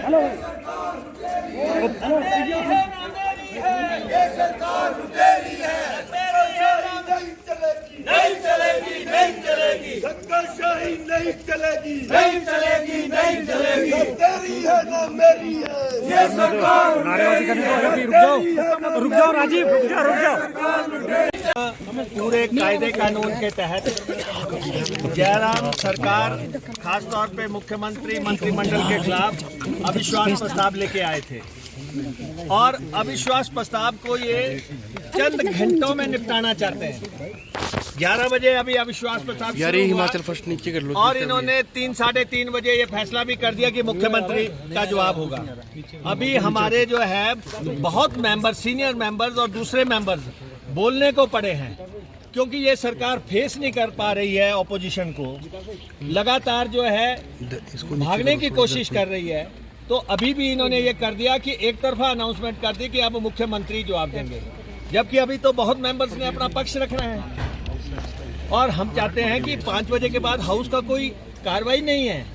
ये सरकार तेरी है, नहीं चलेगी, नहीं चलेगी, धक्काशाही नहीं चलेगी, नहीं चलेगी, नहीं चलेगी, तेरी है ना मेरी है, ये सरकार रुक जाओ राजीव, रुक जाओ। पूरे कायदे कानून के तहत जयराम सरकार खासतौर पे मुख्यमंत्री मंत्रिमंडल के खिलाफ अविश्वास प्रस्ताव लेके आए थे और अविश्वास प्रस्ताव को ये चंद घंटों में निपटाना चाहते हैं। 11 बजे अभी अविश्वास प्रस्ताव हिमाचल फर्स्ट नीचे कर लो और इन्होंने 3-3:30 बजे ये फैसला भी कर दिया कि मुख्यमंत्री का जवाब होगा। अभी हमारे जो है बहुत मेंबर, सीनियर मेंबर्स और दूसरे मेंबर्स बोलने को पड़े हैं क्योंकि ये सरकार फेस नहीं कर पा रही है ऑपोजिशन को, लगातार जो है भागने की कोशिश कर रही है। तो अभी भी इन्होंने ये कर दिया कि एक तरफा अनाउंसमेंट कर दी कि अब मुख्यमंत्री जवाब देंगे, जबकि अभी तो बहुत मेंबर्स ने अपना पक्ष रखना है और हम चाहते हैं कि 5 बजे के बाद हाउस का कोई कार्रवाई नहीं है।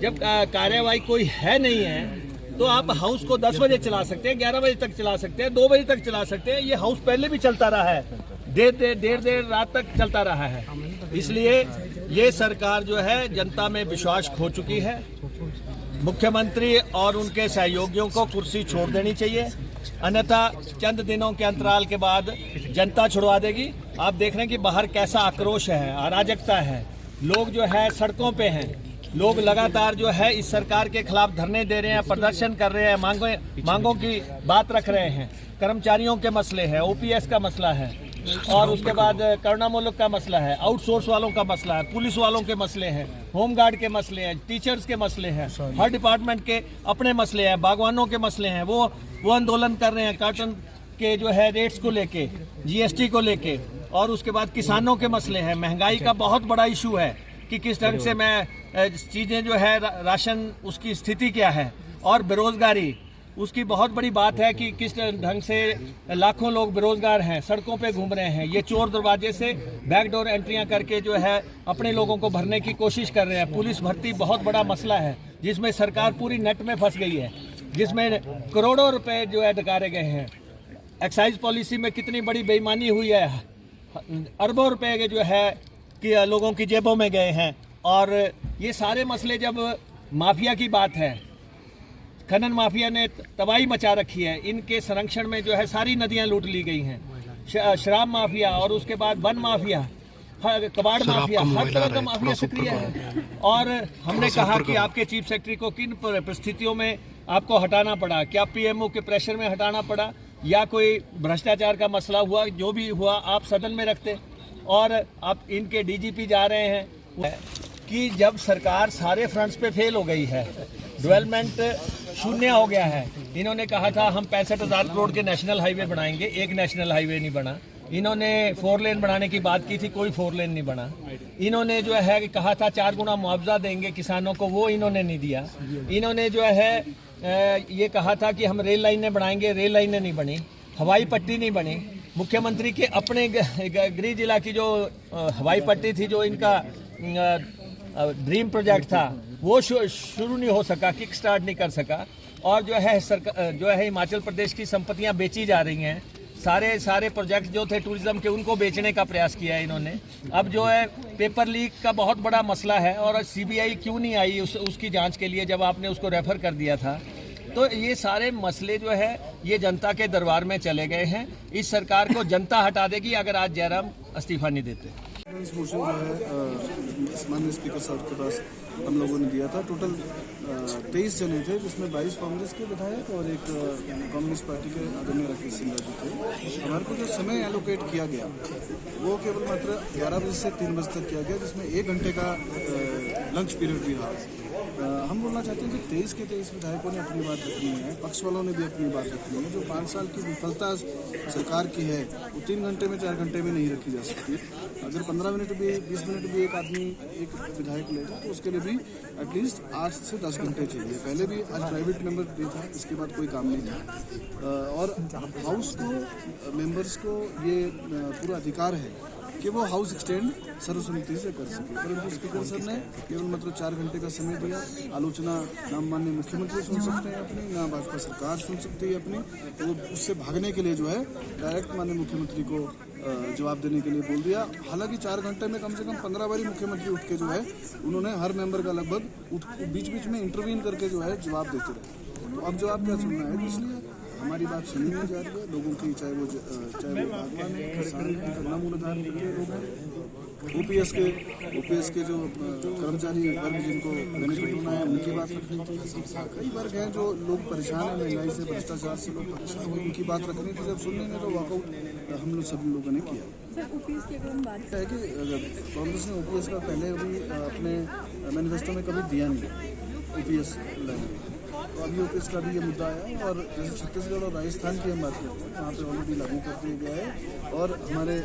जब कार्यवाही कोई है नहीं है तो आप हाउस को 10 बजे चला सकते हैं, 11 बजे तक चला सकते हैं, 2 बजे तक चला सकते हैं। ये हाउस पहले भी चलता रहा है, देर रात तक चलता रहा है। इसलिए ये सरकार जो है जनता में विश्वास खो चुकी है। मुख्यमंत्री और उनके सहयोगियों को कुर्सी छोड़ देनी चाहिए, अन्यथा चंद दिनों के अंतराल के बाद जनता छुड़वा देगी। आप देख रहे हैं कि बाहर कैसा आक्रोश है, अराजकता है, लोग जो है सड़कों पे हैं, लोग लगातार जो है इस सरकार के खिलाफ धरने दे रहे हैं, प्रदर्शन कर रहे हैं, मांगों की बात रख रहे हैं। कर्मचारियों के मसले हैं, ओपीएस का मसला है और उसके बाद करुणा मुल्क का मसला है, आउटसोर्स वालों का मसला है, पुलिस वालों के मसले हैं, होमगार्ड के मसले हैं, टीचर्स के मसले हैं, हर डिपार्टमेंट के अपने मसले हैं, बागवानों के मसले हैं। वो आंदोलन कर रहे हैं काटन के जो है रेट्स को लेके, जीएसटी को लेके, और उसके बाद किसानों के मसले हैं। महंगाई का बहुत बड़ा इशू है कि किस ढंग से चीज़ें जो है राशन उसकी स्थिति क्या है, और बेरोजगारी उसकी बहुत बड़ी बात है कि किस ढंग से लाखों लोग बेरोजगार हैं, सड़कों पे घूम रहे हैं। ये चोर दरवाजे से बैकडोर एंट्रियां करके जो है अपने लोगों को भरने की कोशिश कर रहे हैं। पुलिस भर्ती बहुत बड़ा मसला है जिसमें सरकार पूरी नेट में फंस गई है, जिसमें करोड़ों रुपए जो है डकारे गए हैं। एक्साइज पॉलिसी में कितनी बड़ी बेईमानी हुई है, अरबों रुपए के जो है कि लोगों की जेबों में गए हैं। और ये सारे मसले, जब माफिया की बात है, खनन माफिया ने तबाही मचा रखी है, इनके संरक्षण में जो है सारी नदियां लूट ली गई हैं। शराब माफिया और उसके बाद वन माफिया, कबाड़ माफिया, हर तरह का माफिया सक्रिय है। और हमने कहा कि आपके चीफ सेक्रेटरी को किन परिस्थितियों में आपको हटाना पड़ा, क्या पीएमओ के प्रेशर में हटाना पड़ा या कोई भ्रष्टाचार का मसला हुआ, जो भी हुआ आप सदन में रखते। और आप इनके डीजीपी जा रहे हैं कि जब सरकार सारे फ्रंट्स पे फेल हो गई है, डेवलपमेंट शून्य हो गया है। इन्होंने कहा था हम 65,000 करोड़ के नेशनल हाईवे बनाएंगे, एक नेशनल हाईवे नहीं बना। इन्होंने 4 लेन बनाने की बात की थी, कोई 4 लेन नहीं बना। इन्होंने जो है कहा था 4 गुना मुआवजा देंगे किसानों को, वो इन्होंने नहीं दिया। इन्होंने जो है ये कहा था कि हम रेल लाइनें बनाएंगे, रेल लाइनें नहीं बनी, हवाई पट्टी नहीं बनी। मुख्यमंत्री के अपने गृह जिला की जो हवाई पट्टी थी, जो इनका ड्रीम प्रोजेक्ट था, वो शुरू नहीं हो सका, किक स्टार्ट नहीं कर सका। और जो है हिमाचल प्रदेश की संपत्तियां बेची जा रही हैं। सारे प्रोजेक्ट जो थे टूरिज्म के, उनको बेचने का प्रयास किया है इन्होंने। अब जो है पेपर लीक का बहुत बड़ा मसला है और सीबीआई क्यों नहीं आई उसकी जांच के लिए, जब आपने उसको रेफर कर दिया था। तो ये सारे मसले जो है ये जनता के दरबार में चले गए हैं। इस सरकार को जनता हटा देगी अगर आज जयराम इस्तीफा नहीं देते। मोशन जो है माननीय स्पीकर साहब के पास हम लोगों ने दिया था। टोटल 23 जने थे, जिसमें 22 कांग्रेस के विधायक और एक कम्युनिस्ट पार्टी के आदरणीय राकेश सिंह जी थे। हमारे को जो समय एलोकेट किया गया वो केवल मात्र 11 बजे से 3 बजे तक किया गया, जिसमें 1 घंटे का लंच पीरियड भी रहा। हम बोलना चाहते हैं कि 23 के 23 विधायकों ने अपनी बात रखनी है, पक्ष वालों ने भी अपनी बात रखनी है। जो 5 साल की विफलता सरकार की है वो 3 घंटे में 4 घंटे में नहीं रखी जा सकती। अगर 15 मिनट भी 20 मिनट भी एक आदमी एक विधायक लेगा तो उसके लिए भी एटलीस्ट 8 से 10 घंटे चाहिए। पहले भी आज प्राइवेट मेंबर डे था, इसके बाद कोई काम नहीं था। और हाउस को, मेंबर्स को ये पूरा अधिकार है कि वो हाउस एक्सटेंड सर्वसम्मति से कर सके, परंतु स्पीकर सर ने केवल मतलब 4 घंटे का समय दिया। आलोचना ना माननीय मुख्यमंत्री सुन सकते हैं अपनी, ना भाजपा सरकार सुन सकती है अपनी, तो उससे भागने के लिए जो है डायरेक्ट माननीय मुख्यमंत्री को जवाब देने के लिए बोल दिया। हालांकि 4 घंटे में कम से कम 15 बारी मुख्यमंत्री उठ के जो है उन्होंने हर मेंबर का लगभग बीच बीच में इंटरवीन करके जो है जवाब देते रहे। तो अब जवाब क्या सुनना है, इसलिए हमारी बात सुनी नहीं जा रही है लोगों की, चाहे वो बागवान है, किसान है, गन्ना मूलधार के लोग हैं, ओपीएस के जो कर्मचारी वर्ग जिनको बेनिफिट होना है उनकी बात रखनी थी। कई वर्ग हैं जो लोग परेशान हैं, महंगाई से, भ्रष्टाचार से लोग परेशान हुए, उनकी बात रखनी थी। जब सुनने में तो वॉकआउट हम लोग सभी लोगों ने किया। सर ओपीएस की अगर हम बात है कि कांग्रेस ने ओपीएस का पहले भी अपने मैनिफेस्टो में कभी दिया नहीं ओपीएस लाने, तो अभी ओपीएस का भी ये मुद्दा आया। और जैसे छत्तीसगढ़ और राजस्थान की हम बात करते हैं, वहाँ पे ऑलरेडी लागू कर दिया गया है। और हमारे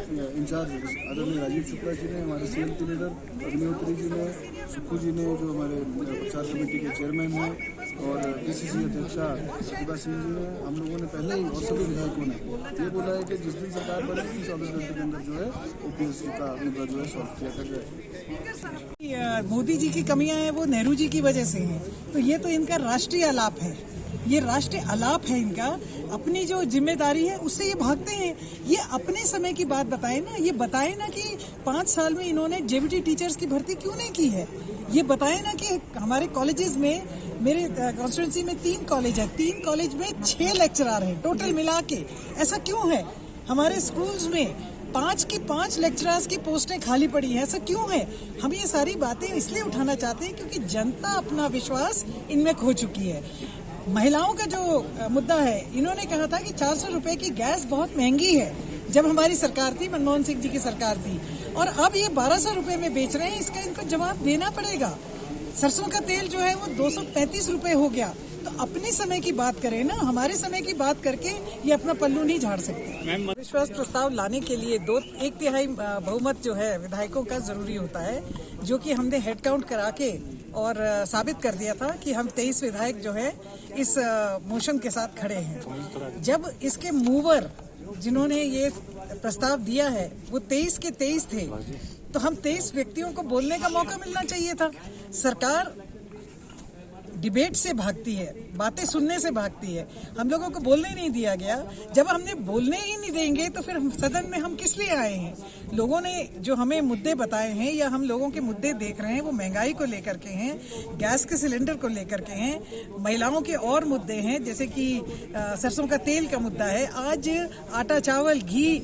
इंचार्ज आदरणीय राजीव शुक्ला जी ने, हमारे सीएलपी लीडर अग्निहोत्री जी ने, सुक्खू जी ने जो हमारे प्रचार कमेटी के चेयरमैन हैं, और पीसीसी अध्यक्षा प्रतिभा सिंह जी ने, हम लोगों ने पहले ही और सभी विधायकों ने ये बोला है कि जिस दिन सरकार बनेगी 24 घंटे के अंदर जो है ओपीएस का मुद्दा जो है सॉल्व किया जाएगा। मोदी जी की कमियां हैं वो नेहरू जी की वजह से हैं, तो ये तो इनका राष्ट्रीय आलाप है, ये राष्ट्रीय आलाप है इनका। अपनी जो जिम्मेदारी है उससे ये भागते हैं। ये अपने समय की बात बताए ना, ये बताए ना कि 5 साल में इन्होंने जेबीटी टीचर्स की भर्ती क्यों नहीं की है। ये बताए ना कि हमारे कॉलेजेस में, मेरे कॉन्स्टिट्यूंसी में 3 कॉलेज है, 3 कॉलेज में 6 लेक्चरर हैं टोटल मिला के। ऐसा क्यों है? हमारे स्कूल्स में 5 की 5 लेक्चरर्स की पोस्टें खाली पड़ी हैं, ऐसा क्यों है? हम ये सारी बातें इसलिए उठाना चाहते हैं क्योंकि जनता अपना विश्वास इनमें खो चुकी है। महिलाओं का जो मुद्दा है, इन्होंने कहा था कि 400 रुपए की गैस बहुत महंगी है जब हमारी सरकार थी, मनमोहन सिंह जी की सरकार थी, और अब ये 1200 रुपए में बेच रहे हैं। इसका इनको जवाब देना पड़ेगा। सरसों का तेल जो है वो 235 रुपए हो गया। तो अपने समय की बात करें ना, हमारे समय की बात करके ये अपना पल्लू नहीं झाड़ सकते। विश्वास प्रस्ताव लाने के लिए 1/3 बहुमत जो है विधायकों का जरूरी होता है, जो कि हमने हेड काउंट करा के और साबित कर दिया था कि हम 23 विधायक जो है इस मोशन के साथ खड़े हैं। जब इसके मूवर जिन्होंने ये प्रस्ताव दिया है वो 23 के 23 थे, तो हम 23 व्यक्तियों को बोलने का मौका मिलना चाहिए था। सरकार डिबेट से भागती है, बातें सुनने से भागती है, हम लोगों को बोलने नहीं दिया गया। जब हमने बोलने ही नहीं देंगे तो फिर सदन में हम किस लिए आए हैं? लोगों ने जो हमें मुद्दे बताए हैं या हम लोगों के मुद्दे देख रहे हैं वो महंगाई को लेकर के हैं, गैस के सिलेंडर को लेकर के हैं, महिलाओं के और मुद्दे हैं जैसे कि सरसों का तेल का मुद्दा है। आज आटा, चावल, घी,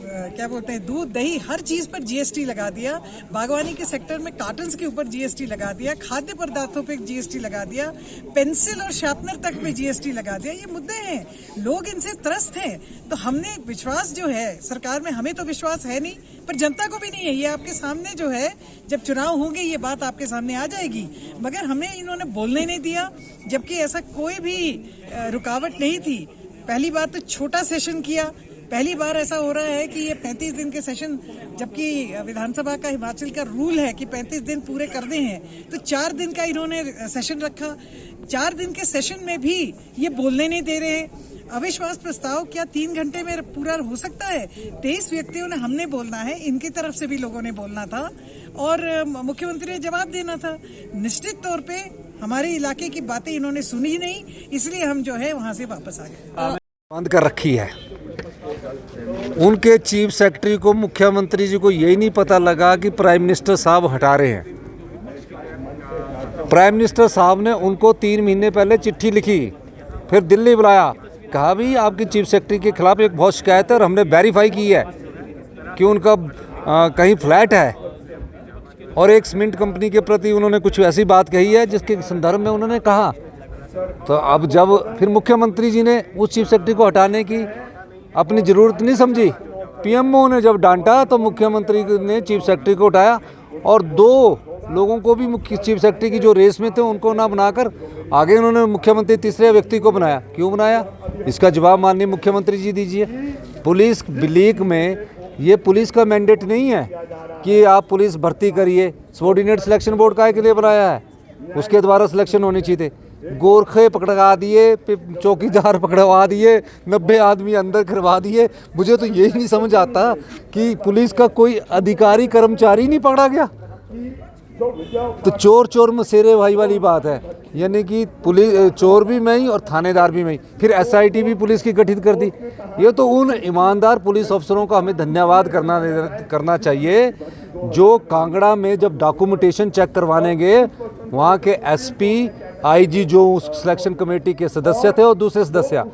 क्या बोलते हैं, दूध, दही, हर चीज पर जीएसटी लगा दिया। बागवानी के सेक्टर में कार्टन्स के ऊपर जीएसटी लगा दिया, खाद्य पदार्थों पे जीएसटी लगा दिया, पेंसिल और शार्पनर तक पे जीएसटी लगा दिया। ये मुद्दे हैं, लोग इनसे त्रस्त हैं। तो हमने विश्वास जो है सरकार में, हमें तो विश्वास है नहीं, पर जनता को भी नहीं है। ये आपके सामने जो है, जब चुनाव होंगे ये बात आपके सामने आ जाएगी। मगर हमें इन्होंने बोलने नहीं दिया, जबकि ऐसा कोई भी रुकावट नहीं थी। पहली बात तो छोटा सेशन किया, पहली बार ऐसा हो रहा है कि ये 35 दिन के सेशन, जबकि विधानसभा का हिमाचल का रूल है कि 35 दिन पूरे करने हैं, तो 4 दिन का इन्होंने सेशन रखा। 4 दिन के सेशन में भी ये बोलने नहीं दे रहे हैं। अविश्वास प्रस्ताव क्या 3 घंटे में पूरा हो सकता है? 23 व्यक्तियों ने, हमने बोलना है, इनकी तरफ से भी लोगों ने बोलना था और मुख्यमंत्री ने जवाब देना था। निश्चित तौर पे हमारे इलाके की बातें इन्होंने सुनी नहीं, इसलिए हम जो है वहां से वापस आ गए। बंद कर रखी है। उनके चीफ सेक्रेटरी को, मुख्यमंत्री जी को यही नहीं पता लगा कि प्राइम मिनिस्टर साहब हटा रहे हैं। प्राइम मिनिस्टर साहब ने उनको 3 महीने पहले चिट्ठी लिखी, फिर दिल्ली बुलाया, कहा भी आपकी चीफ सेक्रेटरी के खिलाफ एक बहुत शिकायत है और हमने वेरीफाई की है कि उनका कहीं फ्लैट है, और एक सीमेंट कंपनी के प्रति उन्होंने कुछ ऐसी बात कही है जिसके संदर्भ में उन्होंने कहा। तो अब जब फिर मुख्यमंत्री जी ने उस चीफ सेक्रेटरी को हटाने की अपनी ज़रूरत नहीं समझी, पीएमओ ने जब डांटा तो मुख्यमंत्री ने चीफ सेक्रेटरी को उठाया और 2 लोगों को भी मुख्य चीफ सेक्रेटरी की जो रेस में थे उनको ना बनाकर आगे उन्होंने मुख्यमंत्री तीसरे व्यक्ति को बनाया। क्यों बनाया? इसका जवाब माननीय मुख्यमंत्री जी दीजिए। पुलिस लीग में ये पुलिस का मैंडेट नहीं है कि आप पुलिस भर्ती करिए। सबॉर्डिनेट सिलेक्शन बोर्ड काहे के लिए बनाया है? उसके द्वारा सिलेक्शन होनी चाहिए थे। गोरखे पकड़ा दिए, चौकीदार पकड़वा दिए, 90 आदमी अंदर करवा दिए। मुझे तो यही नहीं समझ आता कि पुलिस का कोई अधिकारी कर्मचारी नहीं पकड़ा गया। तो चोर चोर मसेरे भाई वाली बात है, यानी कि पुलिस चोर भी मैं ही और थानेदार भी मैं ही। फिर SIT भी पुलिस की गठित कर दी। ये तो उन ईमानदार पुलिस अफसरों का हमें धन्यवाद करना चाहिए जो कांगड़ा में जब डॉक्यूमेंटेशन चेक करवाने गए, वहाँ के SP IG जो उस सिलेक्शन कमेटी के सदस्य थे और दूसरे सदस्य,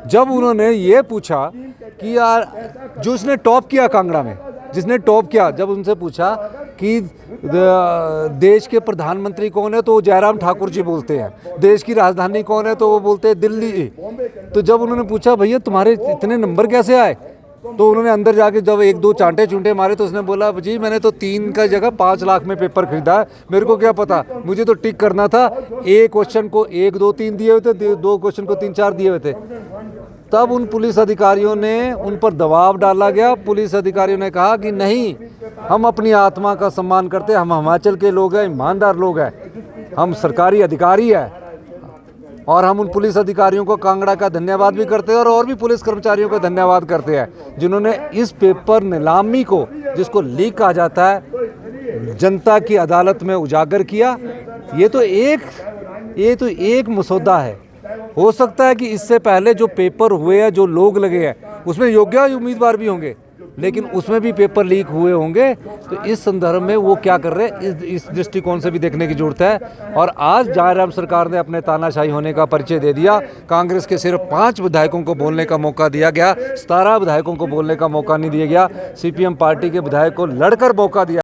जब उन्होंने ये पूछा कि यार जो इसने टॉप किया कांगड़ा में, जिसने टॉप किया, जब उनसे पूछा कि देश के प्रधानमंत्री कौन है, तो वो जयराम ठाकुर जी बोलते हैं। देश की राजधानी कौन है, तो वो बोलते हैं दिल्ली। तो जब उन्होंने पूछा भैया तुम्हारे इतने नंबर कैसे आए, तो उन्होंने अंदर जाके जब 1-2 चांटे चुंटे मारे तो उसने बोला जी मैंने तो 3 का जगह 5 लाख में पेपर खरीदा है, मेरे को क्या पता, मुझे तो टिक करना था। एक क्वेश्चन को 1, 2, 3 दिए हुए थे, 2 क्वेश्चन को 3, 4 दिए हुए थे। तब उन पुलिस अधिकारियों ने, उन पर दबाव डाला गया। पुलिस अधिकारियों ने कहा कि नहीं, हम अपनी आत्मा का सम्मान करते हैं, हम हिमाचल के लोग हैं, ईमानदार लोग हैं, हम सरकारी अधिकारी हैं। और हम उन पुलिस अधिकारियों को कांगड़ा का धन्यवाद भी करते हैं और भी पुलिस कर्मचारियों का धन्यवाद करते हैं जिन्होंने इस पेपर नीलामी को, जिसको लीक कहा जाता है, जनता की अदालत में उजागर किया। ये तो एक मसौदा है। हो सकता है कि इससे पहले जो पेपर हुए हैं, जो लोग लगे हैं, उसमें योग्य उम्मीदवार भी होंगे, लेकिन उसमें भी पेपर लीक हुए होंगे। तो इस संदर्भ में वो क्या कर रहे हैं, इस दृष्टिकोण से भी देखने की जरूरत है। और आज जयराम सरकार ने अपने तानाशाही होने का परिचय दे दिया। कांग्रेस के सिर्फ 5 विधायकों को बोलने का मौका दिया गया, 17 विधायकों को बोलने का मौका नहीं दिया गया। CPM पार्टी के विधायक को लड़कर मौका दिया।